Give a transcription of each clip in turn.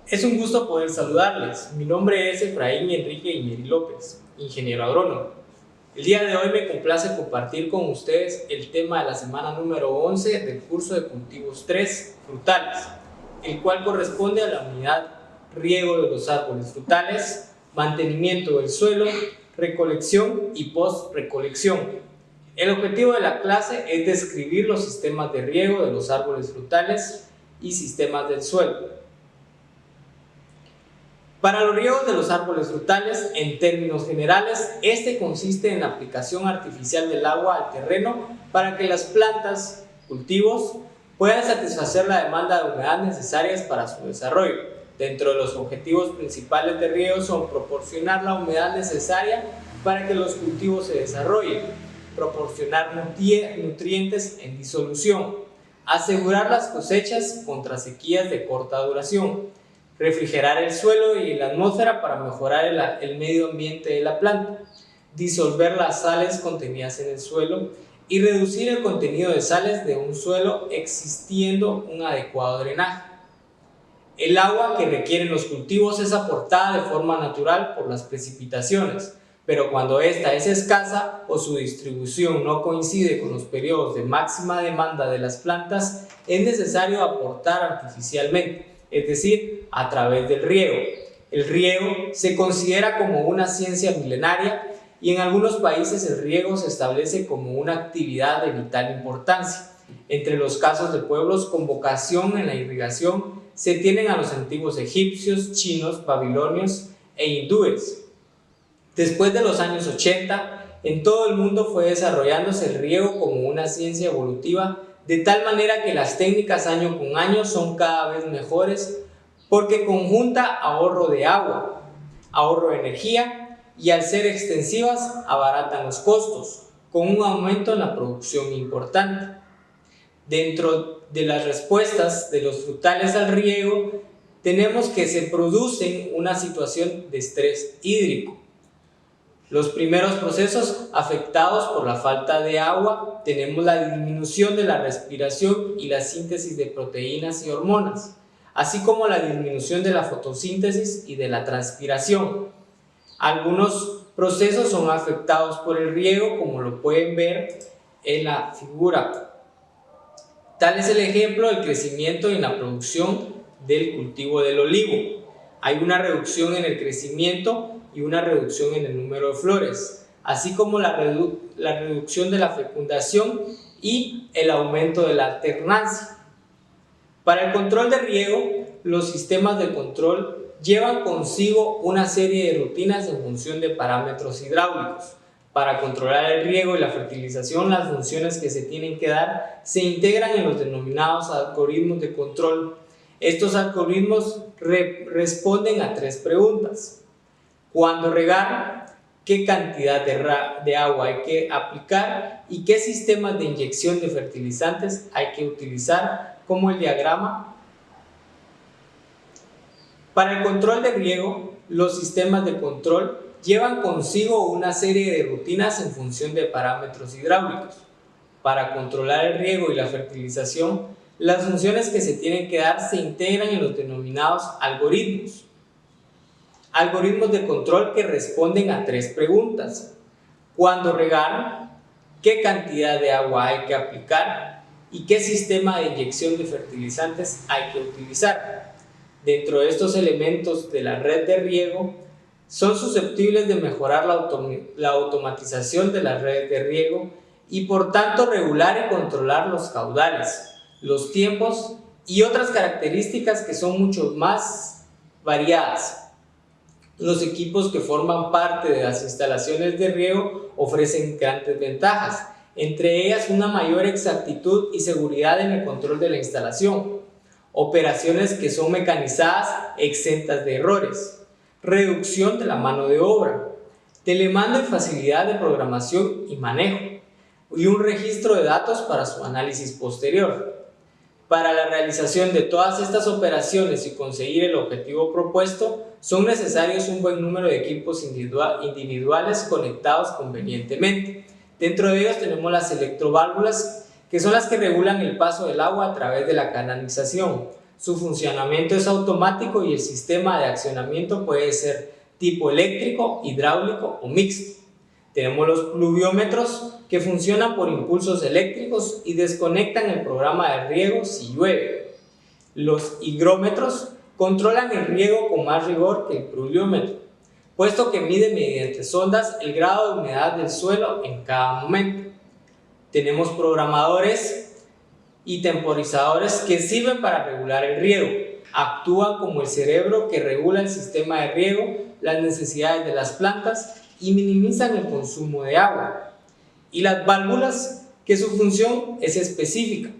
Es un gusto poder saludarles. Mi nombre es Efraín Enrique Iñeri López, ingeniero agrónomo. El día de hoy me complace compartir con ustedes el tema de la semana número 11 del curso de cultivos 3, frutales, el cual corresponde a la unidad riego de los árboles frutales, mantenimiento del suelo, recolección y post-recolección. El objetivo de la clase es describir los sistemas de riego de los árboles frutales y sistemas del suelo. Para los riegos de los árboles frutales, en términos generales, este consiste en la aplicación artificial del agua al terreno para que las plantas, cultivos, puedan satisfacer la demanda de humedad necesarias para su desarrollo. Dentro de los objetivos principales de riego son proporcionar la humedad necesaria para que los cultivos se desarrollen, proporcionar nutrientes en disolución, asegurar las cosechas contra sequías de corta duración, refrigerar el suelo y la atmósfera para mejorar el medio ambiente de la planta, disolver las sales contenidas en el suelo y reducir el contenido de sales de un suelo existiendo un adecuado drenaje. El agua que requieren los cultivos es aportada de forma natural por las precipitaciones, pero cuando esta es escasa o su distribución no coincide con los periodos de máxima demanda de las plantas, es necesario aportar artificialmente, es decir, a través del riego. El riego se considera como una ciencia milenaria y en algunos países el riego se establece como una actividad de vital importancia. Entre los casos de pueblos con vocación en la irrigación se tienen a los antiguos egipcios, chinos, babilonios e hindúes. Después de los años 80, en todo el mundo fue desarrollándose el riego como una ciencia evolutiva, de tal manera que las técnicas año con año son cada vez mejores porque conjunta ahorro de agua, ahorro de energía y al ser extensivas abaratan los costos, con un aumento en la producción importante. Dentro de las respuestas de los frutales al riego, tenemos que se produce una situación de estrés hídrico. Los primeros procesos afectados por la falta de agua tenemos la disminución de la respiración y la síntesis de proteínas y hormonas, así como la disminución de la fotosíntesis y de la transpiración. Algunos procesos son afectados por el riego, como lo pueden ver en la figura. Tal es el ejemplo del crecimiento y en la producción del cultivo del olivo. Hay una reducción en el crecimiento y una reducción en el número de flores, así como la reducción de la fecundación y el aumento de la alternancia. Para el control de riego, los sistemas de control llevan consigo una serie de rutinas en función de parámetros hidráulicos. Para controlar el riego y la fertilización, las funciones que se tienen que dar se integran en los denominados algoritmos de control. Estos algoritmos responden a tres preguntas. ¿Cuándo regar? ¿Qué cantidad de agua hay que aplicar? ¿Y qué sistemas de inyección de fertilizantes hay que utilizar? Como el diagrama. Para el control de riego, los sistemas de control llevan consigo una serie de rutinas en función de parámetros hidráulicos. Para controlar el riego y la fertilización, las funciones que se tienen que dar se integran en los denominados algoritmos. Algoritmos de control que responden a tres preguntas. ¿Cuándo regar? ¿Qué cantidad de agua hay que aplicar? ¿Y qué sistema de inyección de fertilizantes hay que utilizar? Dentro de estos elementos de la red de riego, son susceptibles de mejorar la automatización de las redes de riego y por tanto regular y controlar los caudales, los tiempos y otras características que son mucho más variadas. Los equipos que forman parte de las instalaciones de riego ofrecen grandes ventajas, entre ellas una mayor exactitud y seguridad en el control de la instalación, operaciones que son mecanizadas exentas de errores, reducción de la mano de obra, telemando y facilidad de programación y manejo, y un registro de datos para su análisis posterior. Para la realización de todas estas operaciones y conseguir el objetivo propuesto, son necesarios un buen número de equipos individuales conectados convenientemente. Dentro de ellos tenemos las electroválvulas, que son las que regulan el paso del agua a través de la canalización. Su funcionamiento es automático y el sistema de accionamiento puede ser tipo eléctrico, hidráulico o mixto. Tenemos los pluviómetros que funcionan por impulsos eléctricos y desconectan el programa de riego si llueve. Los higrómetros controlan el riego con más rigor que el pluviómetro, puesto que mide mediante sondas el grado de humedad del suelo en cada momento. Tenemos programadores y temporizadores que sirven para regular el riego. Actúan como el cerebro que regula el sistema de riego, las necesidades de las plantas y minimizan el consumo de agua. Y las válvulas, que su función es específica,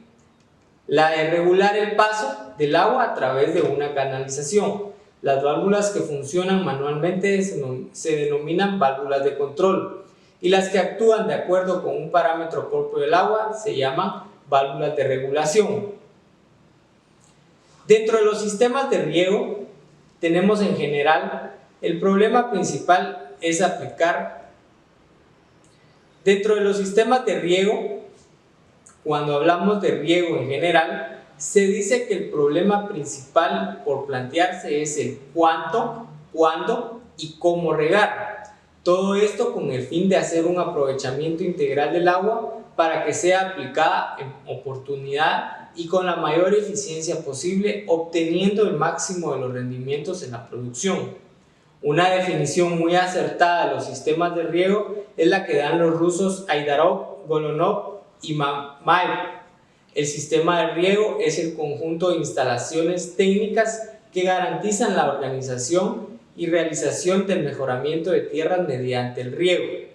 la de regular el paso del agua a través de una canalización. Las válvulas que funcionan manualmente se denominan válvulas de control, y las que actúan de acuerdo con un parámetro propio del agua se llaman válvulas de regulación. Dentro de los sistemas de riego tenemos en general el problema principal es aplicar. Dentro de los sistemas de riego, cuando hablamos de riego en general, se dice que el problema principal por plantearse es el cuánto, cuándo y cómo regar. Todo esto con el fin de hacer un aprovechamiento integral del agua para que sea aplicada en oportunidad y con la mayor eficiencia posible, obteniendo el máximo de los rendimientos en la producción. Una definición muy acertada de los sistemas de riego es la que dan los rusos Aidarov, Golunov y Mamaev. El sistema de riego es el conjunto de instalaciones técnicas que garantizan la organización y realización del mejoramiento de tierras mediante el riego.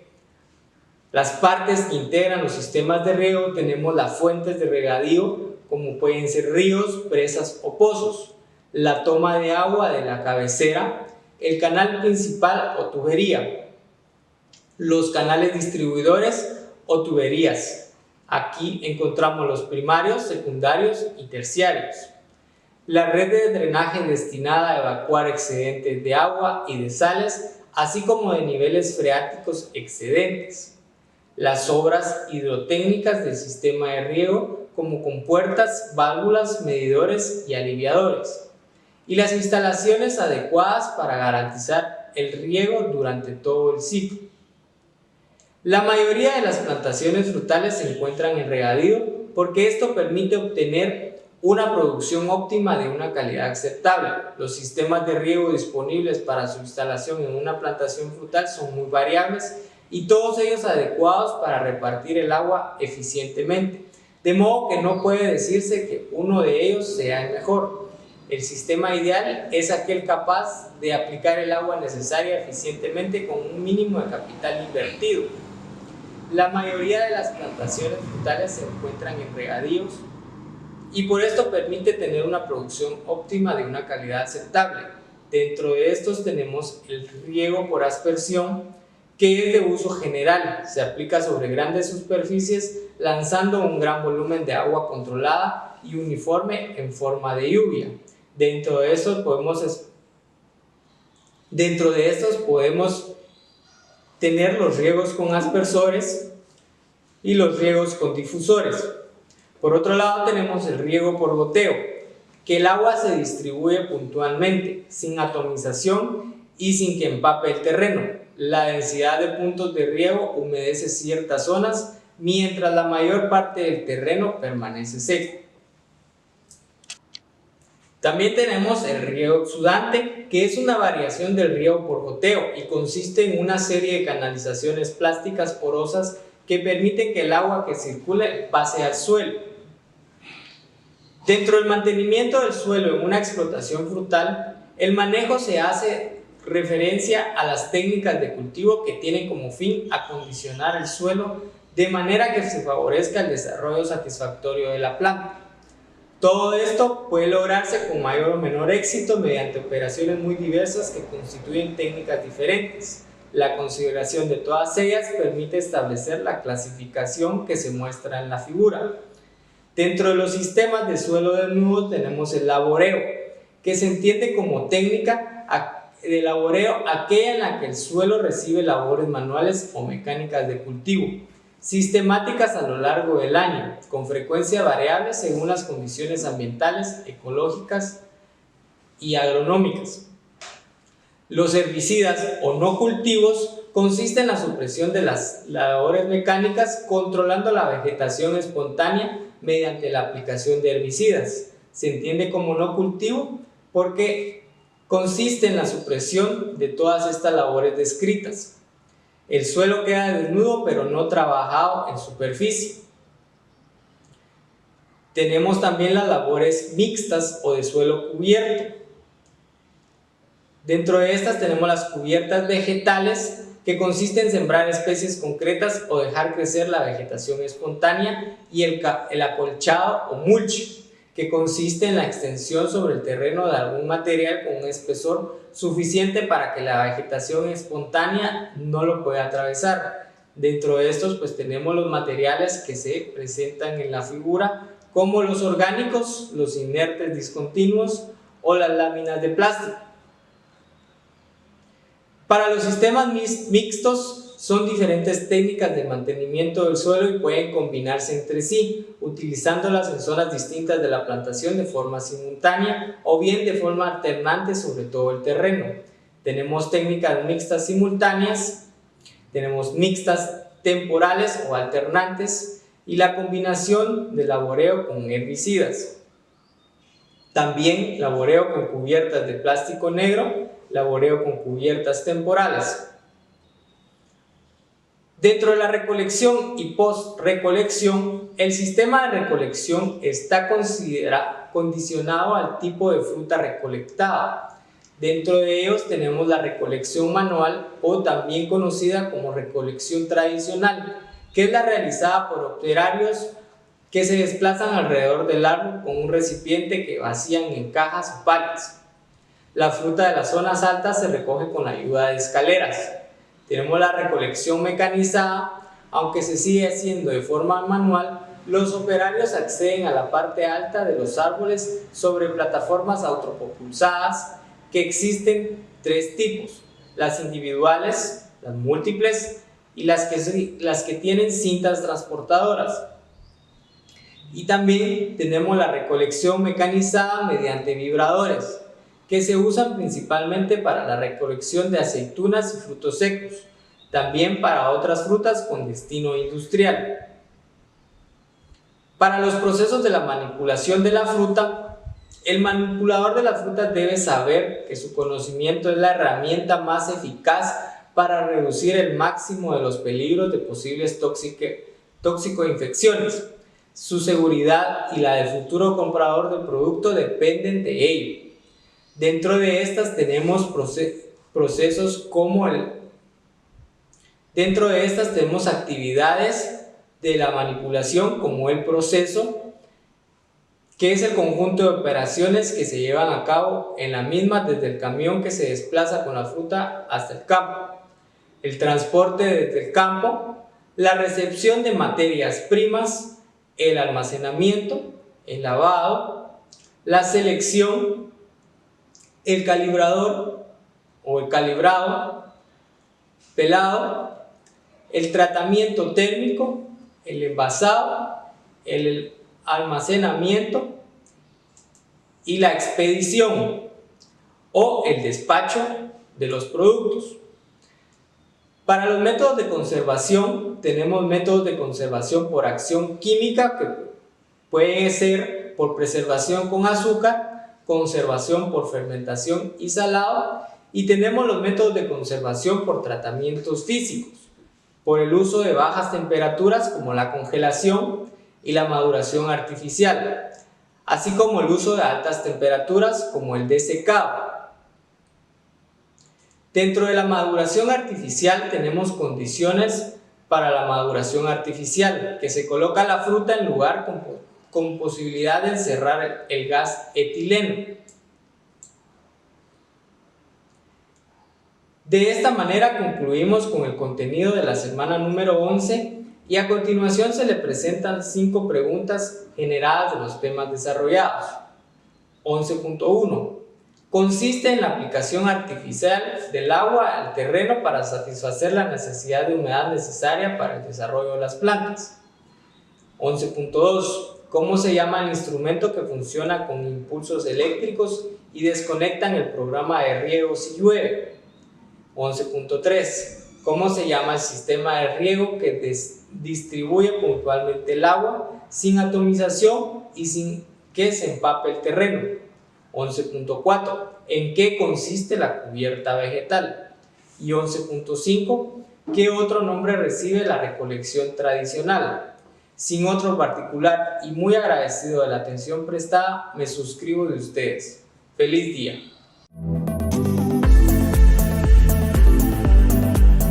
Las partes que integran los sistemas de riego tenemos las fuentes de regadío, como pueden ser ríos, presas o pozos, la toma de agua de la cabecera, el canal principal o tubería, los canales distribuidores o tuberías. Aquí encontramos los primarios, secundarios y terciarios. La red de drenaje destinada a evacuar excedentes de agua y de sales, así como de niveles freáticos excedentes. Las obras hidrotécnicas del sistema de riego, como compuertas, válvulas, medidores y aliviadores. Y las instalaciones adecuadas para garantizar el riego durante todo el ciclo. La mayoría de las plantaciones frutales se encuentran en regadío porque esto permite obtener una producción óptima de una calidad aceptable. Los sistemas de riego disponibles para su instalación en una plantación frutal son muy variables y todos ellos adecuados para repartir el agua eficientemente, de modo que no puede decirse que uno de ellos sea el mejor. El sistema ideal es aquel capaz de aplicar el agua necesaria eficientemente con un mínimo de capital invertido. La mayoría de las plantaciones frutales se encuentran en regadíos y por esto permite tener una producción óptima de una calidad aceptable. Dentro de estos tenemos el riego por aspersión, que es de uso general, se aplica sobre grandes superficies lanzando un gran volumen de agua controlada y uniforme en forma de lluvia. Dentro de estos podemos tener los riegos con aspersores y los riegos con difusores. Por otro lado tenemos el riego por goteo, que el agua se distribuye puntualmente, sin atomización y sin que empape el terreno. La densidad de puntos de riego humedece ciertas zonas, mientras la mayor parte del terreno permanece seco. También tenemos el riego exudante, que es una variación del riego por goteo y consiste en una serie de canalizaciones plásticas porosas que permiten que el agua que circule pase al suelo. Dentro del mantenimiento del suelo en una explotación frutal, el manejo se hace referencia a las técnicas de cultivo que tienen como fin acondicionar el suelo de manera que se favorezca el desarrollo satisfactorio de la planta. Todo esto puede lograrse con mayor o menor éxito mediante operaciones muy diversas que constituyen técnicas diferentes. La consideración de todas ellas permite establecer la clasificación que se muestra en la figura. Dentro de los sistemas de suelo desnudo tenemos el laboreo, que se entiende como técnica de laboreo aquella en la que el suelo recibe labores manuales o mecánicas de cultivo. sistemáticas a lo largo del año, con frecuencia variable según las condiciones ambientales, ecológicas y agronómicas. Los herbicidas o no cultivos consisten en la supresión de las labores mecánicas controlando la vegetación espontánea mediante la aplicación de herbicidas. Se entiende como no cultivo porque consiste en la supresión de todas estas labores descritas. El suelo queda desnudo pero no trabajado en superficie. Tenemos también las labores mixtas o de suelo cubierto. Dentro de estas tenemos las cubiertas vegetales, que consisten en sembrar especies concretas o dejar crecer la vegetación espontánea, y el acolchado o mulch, que consiste en la extensión sobre el terreno de algún material con un espesor suficiente para que la vegetación espontánea no lo pueda atravesar. Dentro de estos pues tenemos los materiales que se presentan en la figura, como los orgánicos, los inertes discontinuos o las láminas de plástico. Para los sistemas mixtos son diferentes técnicas de mantenimiento del suelo y pueden combinarse entre sí, utilizándolas en zonas distintas de la plantación de forma simultánea o bien de forma alternante sobre todo el terreno. Tenemos técnicas mixtas simultáneas, tenemos mixtas temporales o alternantes y la combinación de laboreo con herbicidas. También laboreo con cubiertas de plástico negro, laboreo con cubiertas temporales. Dentro de la recolección y post-recolección, el sistema de recolección está condicionado al tipo de fruta recolectada. Dentro de ellos tenemos la recolección manual, o también conocida como recolección tradicional, que es la realizada por operarios que se desplazan alrededor del árbol con un recipiente que vacían en cajas o pallets. La fruta de las zonas altas se recoge con la ayuda de escaleras. Tenemos la recolección mecanizada. Aunque se sigue haciendo de forma manual, los operarios acceden a la parte alta de los árboles sobre plataformas autopropulsadas, que existen tres tipos: las individuales, las múltiples y las que tienen cintas transportadoras. Y también tenemos la recolección mecanizada mediante vibradores, que se usan principalmente para la recolección de aceitunas y frutos secos, también para otras frutas con destino industrial. Para los procesos de la manipulación de la fruta, el manipulador de las frutas debe saber que su conocimiento es la herramienta más eficaz para reducir el máximo de los peligros de posibles toxicoinfecciones. Su seguridad y la del futuro comprador del producto dependen de ello. Dentro de estas tenemos tenemos actividades de la manipulación, como el proceso, que es el conjunto de operaciones que se llevan a cabo en la misma, desde el camión que se desplaza con la fruta hasta el campo, el transporte desde el campo, la recepción de materias primas, el almacenamiento, el lavado, la selección, el calibrador o el calibrado, pelado, el tratamiento térmico, el envasado, el almacenamiento y la expedición o el despacho de los productos. Para los métodos de conservación, tenemos métodos de conservación por acción química, que pueden ser por preservación con azúcar, conservación por fermentación y salado, y tenemos los métodos de conservación por tratamientos físicos, por el uso de bajas temperaturas como la congelación y la maduración artificial, así como el uso de altas temperaturas como el desecado. Dentro de la maduración artificial tenemos condiciones para la maduración artificial, que se coloca la fruta en lugar con posibilidad de encerrar el gas etileno. De esta manera concluimos con el contenido de la semana número 11, y a continuación se le presentan 5 preguntas generadas de los temas desarrollados. 11.1. consiste en la aplicación artificial del agua al terreno para satisfacer la necesidad de humedad necesaria para el desarrollo de las plantas. 11.2. ¿Cómo se llama el instrumento que funciona con impulsos eléctricos y desconectan el programa de riego si llueve? 11.3. ¿Cómo se llama el sistema de riego que distribuye puntualmente el agua sin atomización y sin que se empape el terreno? 11.4. ¿En qué consiste la cubierta vegetal? Y 11.5. ¿Qué otro nombre recibe la recolección tradicional? Sin otro particular y muy agradecido de la atención prestada, me suscribo de ustedes. ¡Feliz día!